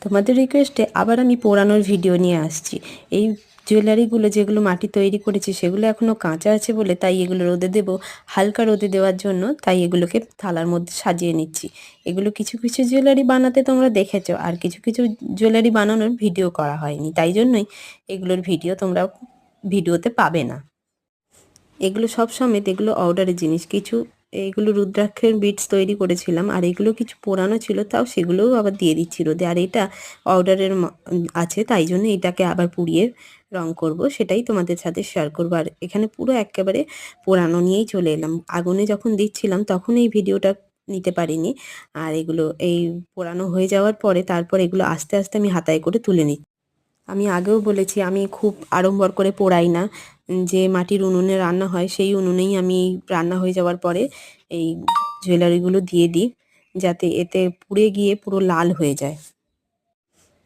তোমাদের রিকোয়েস্টে আবার আমি পোড়ানোর ভিডিও নিয়ে আসছি। এই জুয়েলারিগুলো যেগুলো মাটি তৈরি করেছি সেগুলো এখনও কাঁচা আছে বলে তাই এগুলো রোদে দেবো, হালকা রোদে দেওয়ার জন্য। তাই এগুলোকে থালার মধ্যে সাজিয়ে নিচ্ছি। এগুলো কিছু কিছু জুয়েলারি বানাতে তোমরা দেখেছো, আর কিছু কিছু জুয়েলারি বানানোর ভিডিও করা হয়নি, তাই জন্যই এগুলোর ভিডিও তোমরা ভিডিওতে পাবে না। এগুলো সব সমেত এগুলো অর্ডারের জিনিস। কিছু এইগুলো রুদ্রাক্ষের বিটস তৈরি করেছিলাম, আর এগুলো কিছু পোড়ানো ছিল, তাও সেগুলোও আবার দিয়ে দিচ্ছি রোদে। আর এটা অর্ডারের আছে, তাই জন্য এটাকে আবার পুড়িয়ে রং করব, সেটাই তোমাদের সাথে শেয়ার করবো। আর এখানে পুরো একেবারে পোড়ানো নিয়েই চলে এলাম। আগুনে যখন দিচ্ছিলাম তখন এই ভিডিওটা নিতে পারিনি। আর এগুলো এই পোড়ানো হয়ে যাওয়ার পরে তারপর এগুলো আস্তে আস্তে আমি হাতায় করে তুলে নিই। আমি আগেও বলেছি আমি খুব আড়ম্বর করে পোড়াই না। যে মাটির উনুনে রান্না হয় সেই উনুনেই আমি রান্না হয়ে যাওয়ার পরে এই জুয়েলারিগুলো দিয়ে দিই, যাতে এতে পুড়ে গিয়ে পুরো লাল হয়ে যায়।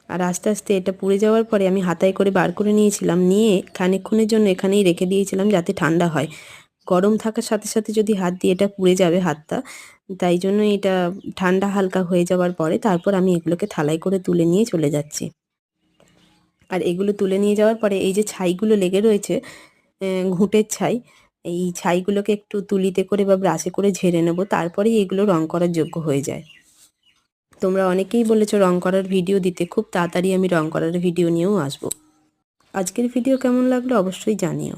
আর আস্তে আস্তে এটা পুড়ে যাওয়ার পরে আমি হাতায় করে বার করে নিয়েছিলাম, নিয়ে খানিকক্ষণের জন্য এখানেই রেখে দিয়েছিলাম যাতে ঠান্ডা হয়। গরম থাকার সাথে সাথে যদি হাত দিয়ে এটা পুড়ে যাবে হাতটা, তাই জন্য এটা ঠান্ডা হালকা হয়ে যাওয়ার পরে তারপর আমি এগুলোকে থালায় করে তুলে নিয়ে চলে যাচ্ছি। আর এগুলো তুলে নিয়ে যাওয়ার পরে এই যে ছাইগুলো লেগে রয়েছে, ঘুঁটের ছাই, এই ছাইগুলোকে একটু তুলিতে করে বা ব্রাশে করে ঝেড়ে নেব, তারপরেই এগুলো রং করার যোগ্য হয়ে যায়। তোমরা অনেকেই বলেছো রং করার ভিডিও দিতে, খুব তাড়াতাড়ি আমি রং করার ভিডিও নিয়েও আসবো। আজকের ভিডিও কেমন লাগলো অবশ্যই জানিও।